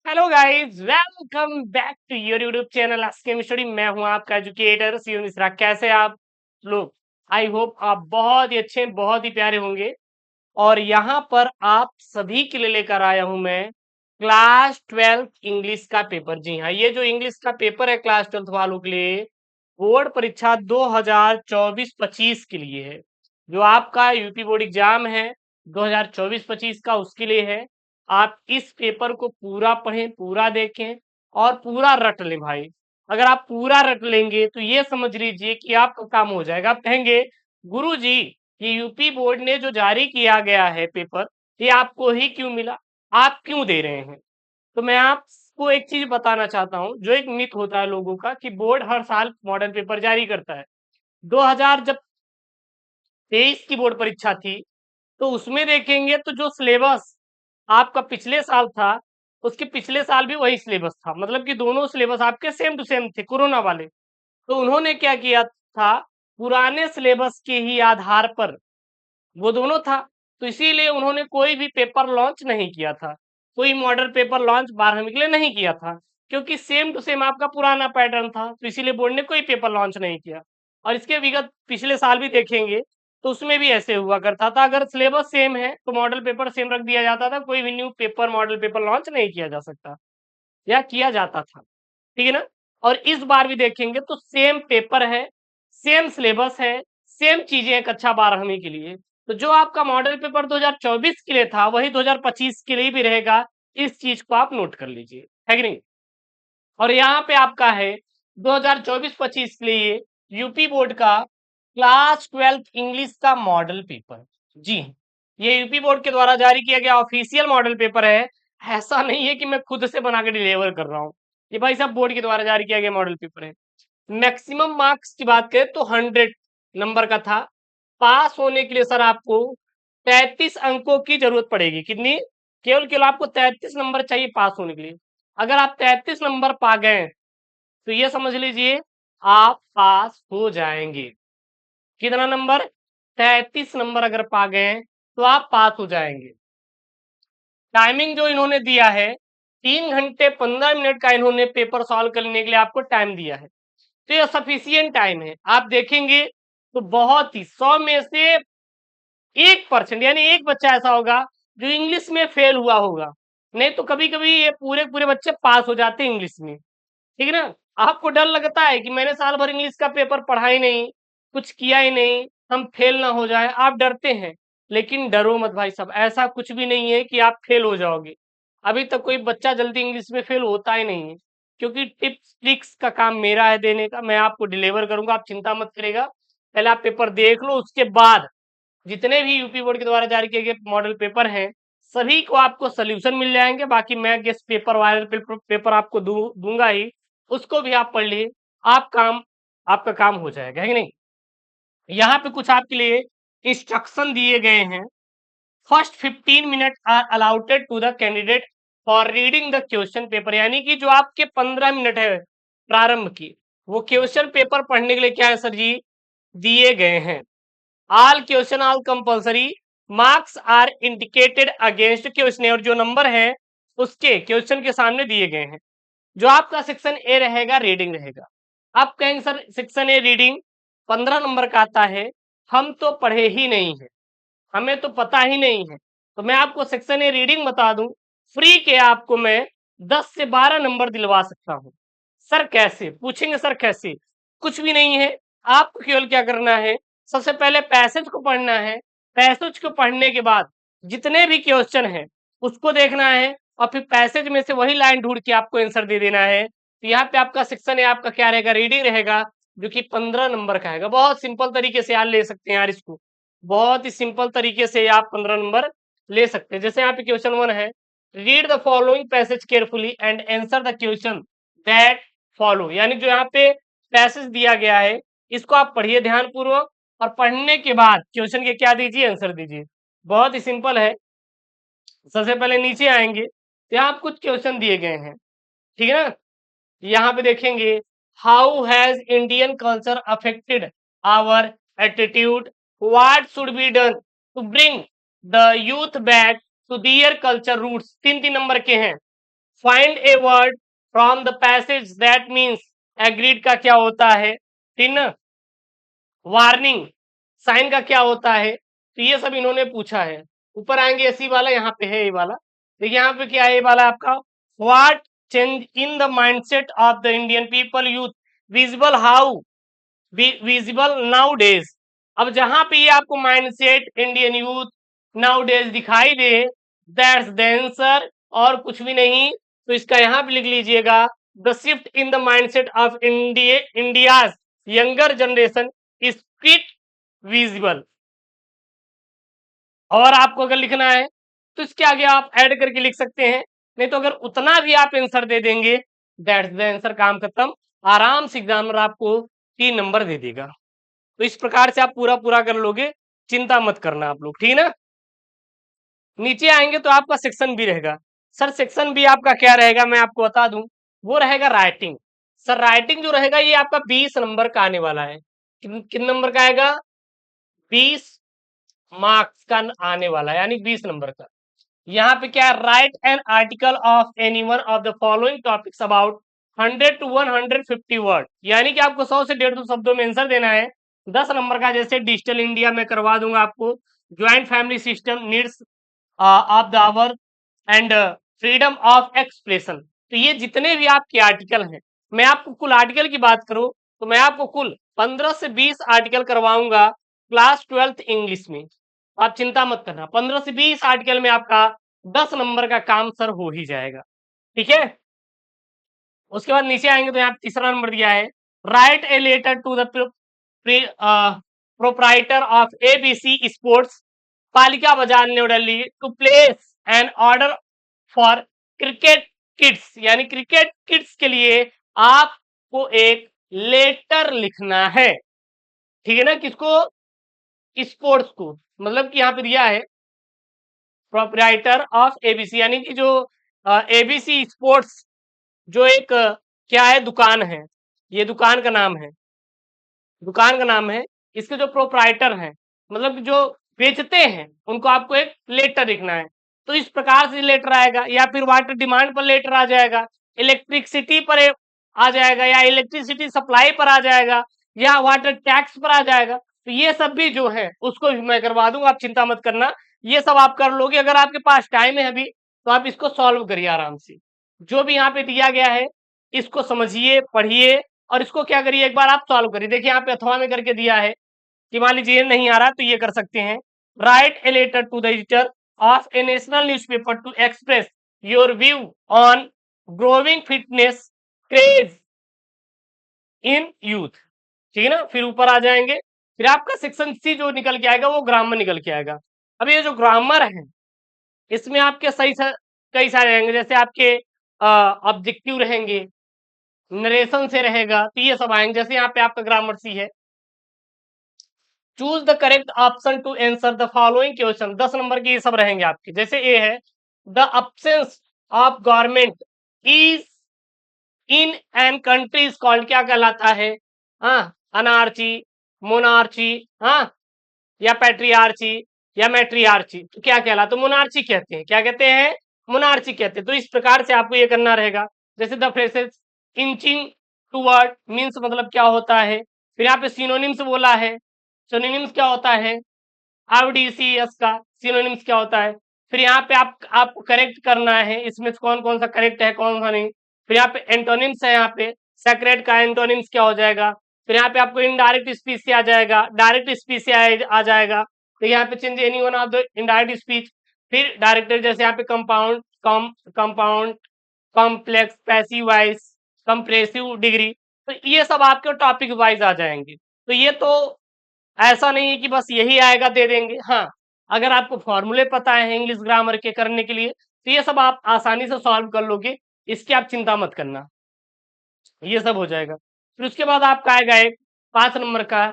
Hello guys, welcome back to your YouTube channel asking study. मैं हूं आपका educator CU Mishra. कैसे आप लोग? आई होप आप बहुत ही अच्छे, बहुत ही प्यारे होंगे। और यहाँ पर आप सभी के लिए लेकर आया हूं मैं क्लास 12 इंग्लिश का पेपर। जी हाँ, ये जो इंग्लिश का पेपर है क्लास 12 वालों के लिए बोर्ड परीक्षा 2024-25 के लिए है। जो आपका यूपी बोर्ड एग्जाम है 2024-25 का, उसके लिए है। आप इस पेपर को पूरा पढ़ें, पूरा देखें और पूरा रट लें भाई। अगर आप पूरा रट लेंगे तो ये समझ लीजिए कि आपका काम हो जाएगा। आप कहेंगे गुरु जी, ये यूपी बोर्ड ने जो जारी किया गया है पेपर, ये आपको ही क्यों मिला, आप क्यों दे रहे हैं? तो मैं आपको एक चीज बताना चाहता हूँ। जो एक मिथ होता है लोगों का कि बोर्ड हर साल मॉडल पेपर जारी करता है। 2023 की बोर्ड परीक्षा थी, तो उसमें देखेंगे तो जो सिलेबस आपका पिछले साल था, उसके पिछले साल भी वही सिलेबस था। मतलब कि दोनों सिलेबस आपके सेम टू सेम थे, कोरोना वाले। तो उन्होंने क्या किया था, पुराने सिलेबस के ही आधार पर वो दोनों था। तो इसीलिए उन्होंने कोई भी पेपर लॉन्च नहीं किया था, कोई मॉडल पेपर लॉन्च 12वीं के लिए नहीं किया था, क्योंकि सेम टू सेम आपका पुराना पैटर्न था। तो इसीलिए बोर्ड ने कोई पेपर लॉन्च नहीं किया। और इसके विगत पिछले साल भी देखेंगे तो उसमें भी ऐसे हुआ करता था। अगर सिलेबस सेम है तो मॉडल पेपर सेम रख दिया जाता था, कोई भी new paper model paper launch नहीं किया जा सकता या किया जाता था। ठीक है ना? और इस बार भी देखेंगे तो सेम पेपर है, सेम सिलेबस है, सेम चीजें हैं कक्षा 12वीं के लिए। तो जो आपका मॉडल पेपर 2024 के लिए था, वही 2025 के लिए भी रहेगा। इस चीज को आप नोट कर लीजिए, है कि नहीं? और यहाँ पे आपका है 2024-25 के लिए यूपी बोर्ड का क्लास 12 इंग्लिश का मॉडल पेपर। जी, ये यूपी बोर्ड के द्वारा जारी किया गया ऑफिशियल मॉडल पेपर है। ऐसा नहीं है कि मैं खुद से बना के डिलीवर कर रहा हूँ। ये भाई साहब बोर्ड के द्वारा जारी किया गया मॉडल पेपर है। मैक्सिमम मार्क्स की बात करें तो 100 नंबर का था। पास होने के लिए सर आपको 33 अंकों की जरूरत पड़ेगी। कितनी? केवल केवल आपको 33 नंबर चाहिए पास होने के लिए। अगर आप 33 नंबर पा गए तो ये समझ लीजिए आप पास हो जाएंगे। कितना नंबर? 33 नंबर अगर पा गए तो आप पास हो जाएंगे। टाइमिंग जो इन्होंने दिया है, 3 घंटे 15 मिनट का इन्होंने पेपर सॉल्व करने के लिए आपको टाइम दिया है। तो ये सफिशियंट टाइम है। आप देखेंगे तो बहुत ही 100 में से 1% यानी एक बच्चा ऐसा होगा जो इंग्लिश में फेल हुआ होगा। नहीं तो कभी कभी ये पूरे पूरे बच्चे पास हो जाते हैं इंग्लिश में। ठीक है ना? आपको डर लगता है कि मैंने साल भर इंग्लिश का पेपर पढ़ा ही नहीं, कुछ किया ही नहीं, हम फेल ना हो जाए, आप डरते हैं। लेकिन डरो मत भाई साहब, ऐसा कुछ भी नहीं है कि आप फेल हो जाओगे। अभी तक कोई बच्चा जल्दी इंग्लिश में फेल होता ही नहीं है, क्योंकि टिप्स ट्रिक्स का काम मेरा है देने का। मैं आपको डिलीवर करूंगा, आप चिंता मत करेगा। पहले आप पेपर देख लो, उसके बाद जितने भी यूपी बोर्ड के द्वारा जारी किए गए मॉडल पेपर हैं, सभी को आपको सोल्यूशन मिल जाएंगे। बाकी मैं गेस्ट पेपर वायरल पेपर आपको दूंगा ही, उसको भी आप पढ़ लिए। आपका काम हो जाएगा, है कि नहीं? यहाँ पे कुछ आपके लिए इंस्ट्रक्शन दिए गए हैं। First 15 minute are allotted to the candidate for reading the question paper. यानी कि जो आपके 15 मिनट है प्रारंभ की, वो क्वेश्चन पेपर पढ़ने के लिए क्या है सर जी, दिए गए हैं। All question all compulsory, marks are indicated against question. और जो नंबर है उसके क्वेश्चन के सामने दिए गए हैं। जो आपका सेक्शन ए रहेगा, रीडिंग रहेगा। आप कहेंगे sir section A reading 15 number का आता है, हम तो पढ़े ही नहीं है, हमें तो पता ही नहीं है। तो मैं आपको सेक्शन ए रीडिंग बता दूं, फ्री के आपको मैं 10 से 12 नंबर दिलवा सकता हूं। सर कैसे? पूछेंगे सर कैसे? कुछ भी नहीं है। आपको केवल क्या करना है, सबसे पहले पैसेज को पढ़ना है। पैसेज को पढ़ने के बाद जितने भी क्वेश्चन है उसको देखना है, और फिर पैसेज में से वही लाइन ढूंढ के आपको आंसर दे देना है। तो यहाँ पे आपका सेक्शन है, आपका क्या रहेगा, रीडिंग रहेगा, जो कि 15 नंबर का है। बहुत सिंपल तरीके से यार ले सकते हैं यार इसको। बहुत ही सिंपल तरीके से आप 15 नंबर ले सकते हैं। जैसे यहाँ पे क्वेश्चन 1 है, read the following passage carefully and answer the question that follow. यानी जो यहाँ पे पैसेज दिया गया है, इसको आप पढ़िए ध्यान पूर्वक, और पढ़ने के बाद क्वेश्चन के क्या दीजिए, आंसर दीजिए। बहुत ही सिंपल है। सबसे पहले नीचे आएंगे तो यहाँ कुछ क्वेश्चन दिए गए हैं। ठीक है ना? यहाँ पे देखेंगे, how has Indian culture affected our attitude, what should be done to bring the youth back to their culture roots. 3-3 number के हैं। Find a word from the passage that means agreed का क्या होता है, ठीक ना। वार्निंग साइन का क्या होता है, तो ये सब इन्होंने पूछा है। ऊपर आएंगे इसी वाला, यहाँ पे है ये वाला, देखिए यहाँ पे क्या है ये वाला आपका, what change in the mindset of the Indian people youth visible how visible now days. अब जहां पे ये आपको mindset Indian youth now days दिखाई दे, दैट्स द आंसर, और कुछ भी नहीं। तो इसका यहाँ पे लिख लीजिएगा, the shift in the mindset of India's younger generation is quit visible. और आपको अगर लिखना है तो इसके आगे आप ऐड करके लिख सकते हैं, नहीं तो अगर उतना भी आप आंसर दे देंगे, दैट्स द आंसर, काम खत्म। आराम से एग्जामिनर आपको 3 नंबर दे देगा। तो इस प्रकार से आप पूरा पूरा कर लोगे, चिंता मत करना आप लोग, ठीक है ना। नीचे आएंगे तो आपका सेक्शन बी रहेगा। सर सेक्शन बी आपका क्या रहेगा, मैं आपको बता दूं, वो रहेगा राइटिंग। सर राइटिंग जो रहेगा ये आपका 20 नंबर का आने वाला है। कितने नंबर का आएगा, 20 मार्क्स का आने वाला है, यानी 20 नंबर का। यहाँ पे क्या है, right an article of any one of the following topics about 100 to 150 word, यानी कि आपको 100 से 150 शब्दों में आंसर देना है। 10 नंबर का, जैसे डिजिटल इंडिया में करवा दूंगा आपको, joint family system needs of the our and freedom of expression. तो ये जितने भी आपके आर्टिकल हैं, मैं आपको कुल आर्टिकल की बात करूं तो मैं आपको कुल 15 से 20 आर्टिकल करवाऊंगा क्लास 12th इंग्लिश में। आप चिंता मत करना, 15 से 20 आर्टिकल में आपका 10 नंबर का काम सर हो ही जाएगा, ठीक है। उसके बाद नीचे आएंगे तो यहाँ तीसरा नंबर दिया है, write a letter to the proprietor of ABC sports Palika Bazaar New Delhi to place an order for cricket kits, यानी क्रिकेट किड्स के लिए आपको एक लेटर लिखना है, ठीक है ना। किसको, स्पोर्ट्स को, मतलब कि यहाँ पे दिया है प्रोप्राइटर ऑफ एबीसी, यानी कि जो एबीसी स्पोर्ट्स जो एक क्या है, दुकान है, ये दुकान का नाम है, दुकान का नाम है। इसके जो प्रोप्राइटर हैं, मतलब जो बेचते हैं, उनको आपको एक लेटर लिखना है। तो इस प्रकार से लेटर आएगा, या फिर वाटर डिमांड पर लेटर आ जाएगा, इलेक्ट्रिसिटी पर आ जाएगा, या इलेक्ट्रिसिटी सप्लाई पर आ जाएगा, या वाटर टैक्स पर आ जाएगा। तो ये सब भी जो है उसको भी मैं करवा दूंगा, आप चिंता मत करना, ये सब आप कर लोगे। अगर आपके पास टाइम है अभी तो आप इसको सॉल्व करिए आराम से, जो भी यहाँ पे दिया गया है इसको समझिए, पढ़िए, और इसको क्या करिए, एक बार आप सॉल्व करिए। देखिए यहाँ पे अथवा में करके दिया है कि मान लीजिए नहीं आ रहा तो ये कर सकते हैं, write a letter to the editor of a national newspaper to express your view on growing fitness craze in youth, ठीक है ना। फिर ऊपर आ जाएंगे, फिर आपका सेक्शन सी जो निकल के आएगा वो ग्रामर निकल के आएगा। अब ये जो ग्रामर है इसमें आपके कई सारे रहेंगे, जैसे आपके ऑब्जेक्टिव रहेंगे, नरेशन से रहेगा, तो ये सब आएंगे। जैसे यहाँ पे आपका ग्रामर सी है, choose the correct option to answer the following question, 10 number के ये सब रहेंगे आपके। जैसे ए है, the absence of government is in an country is called, क्या कहलाता है, हाँ, अनार्ची, मोनार्ची, हाँ, या पैट्रियार्ची, या मैट्रियार्ची। तो क्या कहलाता है, मोनार्ची कहते हैं, क्या कहते हैं, मोनार्ची कहते हैं। तो इस प्रकार से आपको ये करना रहेगा। जैसे the phrases inching toward means मतलब क्या होता है, फिर यहाँ पे सिनोनिम्स बोला है, सिनोनिम्स क्या होता है, आईडीसीएस का सिनोनिम्स क्या होता है। फिर यहाँ पे आपको करेक्ट करना है, इसमें कौन कौन सा करेक्ट है कौन सा नहीं। फिर यहाँ पे एंटोनिम्स है, यहाँ पे सेक्रेट का एंटोनिम्स क्या हो जाएगा। फिर यहाँ पे आपको इनडायरेक्ट स्पीच से आ जाएगा, डायरेक्ट स्पीच से आ जाएगा। तो यहाँ पे change any one of the indirect speech. फिर डायरेक्टर, जैसे यहाँ पे compound, compound, complex, passive wise, compressive degree. तो ये सब आपके टॉपिक वाइज आ जाएंगे। तो ये तो ऐसा नहीं है कि बस यही आएगा दे देंगे, हाँ, अगर आपको फॉर्मूले पता है इंग्लिश ग्रामर के करने के लिए तो ये सब आप आसानी से सॉल्व कर लोगे, इसकी आप चिंता मत करना, ये सब हो जाएगा। फिर उसके बाद आपका आएगा एक 5 नंबर का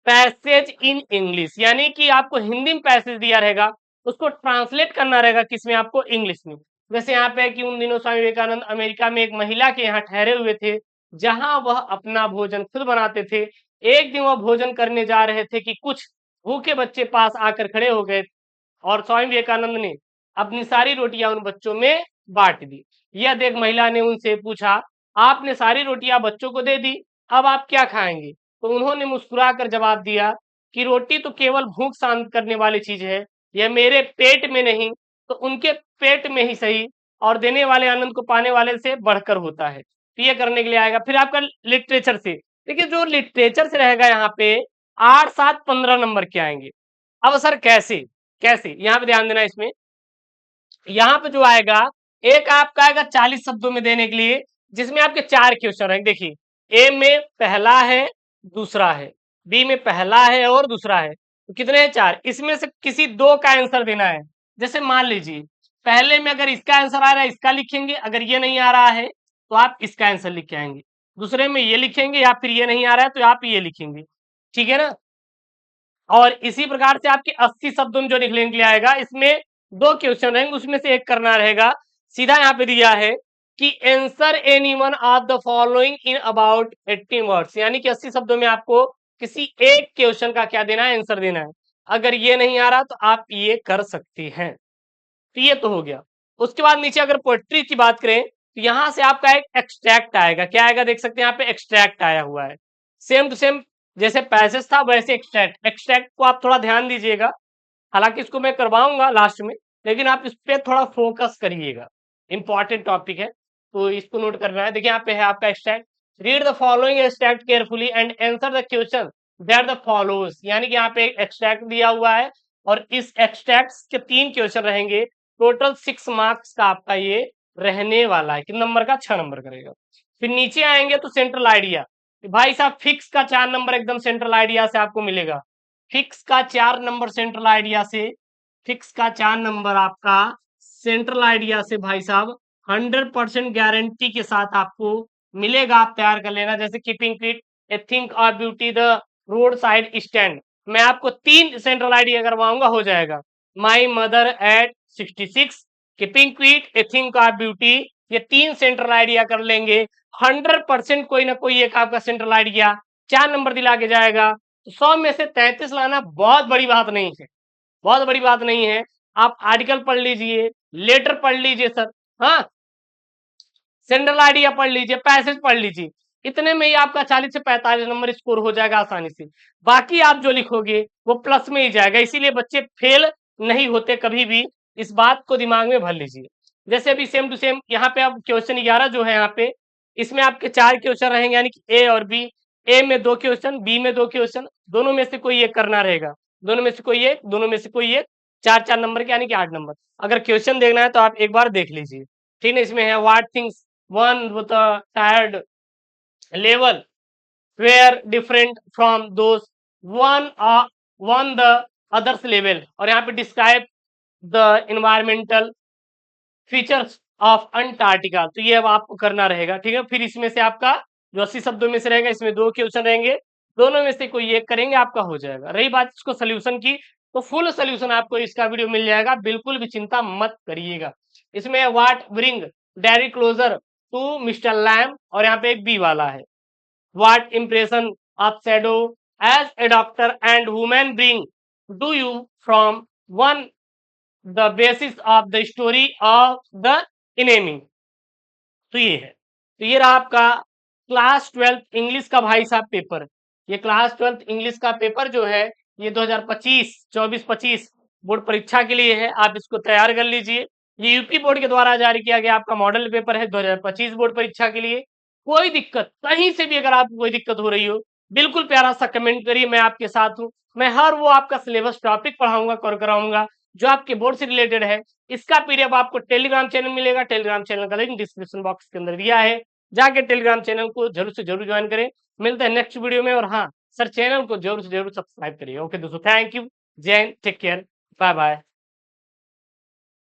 पैसेज इन इंग्लिश, यानी कि आपको हिंदी में पैसेज दिया रहेगा, उसको ट्रांसलेट करना रहेगा किसमें, आपको इंग्लिश में। जैसे यहाँ पे कि उन दिनों स्वामी विवेकानंद अमेरिका में एक महिला के यहाँ ठहरे हुए थे, जहां वह अपना भोजन खुद बनाते थे। एक दिन वह भोजन करने जा रहे थे कि कुछ भूखे बच्चे पास आकर खड़े हो गए और स्वामी विवेकानंद ने अपनी सारी रोटियां उन बच्चों में बांट दी। यह देख महिला ने उनसे पूछा, आपने सारी रोटियां बच्चों को दे दी, अब आप क्या खाएंगे? तो उन्होंने मुस्कुराकर जवाब दिया कि रोटी तो केवल भूख शांत करने वाली चीज है, यह मेरे पेट में नहीं तो उनके पेट में ही सही, और देने वाले आनंद को पाने वाले से बढ़कर होता है। तो ये करने के लिए आएगा। फिर आपका लिटरेचर से, देखिए जो लिटरेचर से रहेगा यहाँ पे 8, 7, 15 नंबर के आएंगे। अब सर कैसे, कैसे यहाँ पे ध्यान देना। इसमें यहाँ पे जो आएगा, एक आपका आएगा 40 शब्दों में देने के लिए, जिसमें आपके 4 क्वेश्चन हैं। देखिए, ए में पहला है, दूसरा है, बी में पहला है और दूसरा है, तो कितने हैं? 4। इसमें से किसी 2 का आंसर देना है। जैसे मान लीजिए पहले में अगर इसका आंसर आ रहा है इसका लिखेंगे, अगर ये नहीं आ रहा है तो आप इसका आंसर लिख के आएंगे। दूसरे में ये लिखेंगे, या फिर ये नहीं आ रहा है तो आप ये लिखेंगे। ठीक है ना? और इसी प्रकार से आपके 80 शब्दों में जो लिखने के लिए आएगा, इसमें 2 क्वेश्चन रहेंगे, उसमें से एक करना रहेगा। सीधा यहाँ पे दिया है कि answer any one of the following in about 80 words, यानी कि 80 शब्दों में आपको किसी एक क्वेश्चन का क्या देना है? आंसर देना है। अगर ये नहीं आ रहा तो आप ये कर सकते हैं। तो ये तो हो गया। उसके बाद नीचे अगर पोएट्री की बात करें तो यहां से आपका एक एक्सट्रैक्ट आएगा। क्या आएगा? देख सकते हैं यहाँ पे एक्सट्रैक्ट आया हुआ है। सेम टू सेम जैसे पैसेज था वैसे एक्सट्रैक्ट। एक्सट्रैक्ट को आप थोड़ा ध्यान दीजिएगा, हालांकि इसको मैं करवाऊंगा लास्ट में, लेकिन आप इस पे थोड़ा फोकस करिएगा, इंपॉर्टेंट टॉपिक है तो इसको नोट करना है। देखिए यहाँ पे है आपका extract. Read the following extract carefully and answer the question that the follows, यानी कि यहाँ पे एक एक्सट्रैक्ट दिया हुआ है और इस एक्सट्रैक्ट के 3 क्वेश्चन रहेंगे। टोटल 6 मार्क्स का आपका ये रहने वाला है। कितने नंबर का? 6 नंबर करेगा। फिर नीचे आएंगे तो सेंट्रल आइडिया, भाई साहब फिक्स का 4 नंबर एकदम सेंट्रल आइडिया से आपको मिलेगा। फिक्स का 4 नंबर सेंट्रल आइडिया से, फिक्स का 4 नंबर आपका सेंट्रल आइडिया से भाई साहब 100% गारंटी के साथ आपको मिलेगा। आप तैयार कर लेना। जैसे कीपिंग फिट, ए थिंक और beauty, the road side stand, मैं आपको 3 सेंट्रल आइडिया करवाऊंगा, हो जाएगा। My mother eight 66, keeping quit, A think और ब्यूटी, ये 3 सेंट्रल आइडिया कर लेंगे। 100% कोई ना कोई एक आपका सेंट्रल आइडिया 4 नंबर दिला के जाएगा। 100 में से 33 लाना बहुत बड़ी बात नहीं है, बहुत बड़ी बात नहीं है। आप आर्टिकल पढ़ लीजिए, लेटर पढ़ लीजिए सर, हाँ, सेंट्रल आइडिया पढ़ लीजिए, पैसेज पढ़ लीजिए, इतने में ही आपका 40 से 45 नंबर स्कोर हो जाएगा आसानी से। बाकी आप जो लिखोगे वो प्लस में ही जाएगा, इसीलिए बच्चे फेल नहीं होते कभी भी, इस बात को दिमाग में भर लीजिए। जैसे अभी सेम टू सेम यहाँ पे अब क्वेश्चन 11 जो है यहाँ पे, इसमें आपके 4 क्वेश्चन रहेंगे, यानी कि ए और बी। ए में 2 क्वेश्चन, बी में 2 क्वेश्चन, दोनों में से कोई एक करना रहेगा। दोनों में से कोई एक, दोनों में से कोई एक, 4-4 नंबर के, यानी कि 8 नंबर। अगर क्वेश्चन देखना है तो आप एक बार देख लीजिए। ठीक है, इसमें है what things one with a tired level were different from those one the others level, और यहाँ पे describe the environmental features of Antarctica. तो ये अब आपको करना रहेगा। ठीक है, फिर इसमें से आपका जो 80 शब्दों में से रहेगा, इसमें 2 क्वेश्चन रहेंगे, दोनों में से कोई एक करेंगे, आपका हो जाएगा। रही बात इसको सोल्यूशन की, तो फुल सोल्यूशन आपको इसका वीडियो मिल जाएगा, बिल्कुल भी चिंता मत करिएगा। इसमें what bring Derry closer to mister Lamb, और यहाँ पे एक बी वाला है। What impression of Sadao as a doctor and women bring do you form on the basis of the story of the enemy. तो ये है, तो ये रहा आपका क्लास 12 इंग्लिश का भाई साहब पेपर। ये क्लास 12 इंग्लिश का पेपर जो है ये 2025 24-25 बोर्ड परीक्षा के लिए है, आप इसको तैयार कर लीजिए। ये यूपी बोर्ड के द्वारा जारी किया गया आपका मॉडल पेपर है 2025 बोर्ड परीक्षा के लिए। कोई दिक्कत कहीं से भी अगर आपको कोई दिक्कत हो रही हो, बिल्कुल प्यारा सा कमेंट करिए, मैं आपके साथ हूँ। मैं हर वो आपका सिलेबस टॉपिक पढ़ाऊंगा, कवर कराऊंगा जो आपके बोर्ड से रिलेटेड है। इसका पीडीएफ आपको टेलीग्राम चैनल मिलेगा, टेलीग्राम चैनल का लिंक डिस्क्रिप्शन बॉक्स के अंदर दिया है, जाके टेलीग्राम चैनल को जरूर से जरूर ज्वाइन करें। मिलते हैं नेक्स्ट वीडियो में, और हाँ सर चैनल को जरूर से जरूर सब्सक्राइब करिए। ओके दोस्तों, थैंक यू, जय हिंद, टेक केयर, बाय बाय।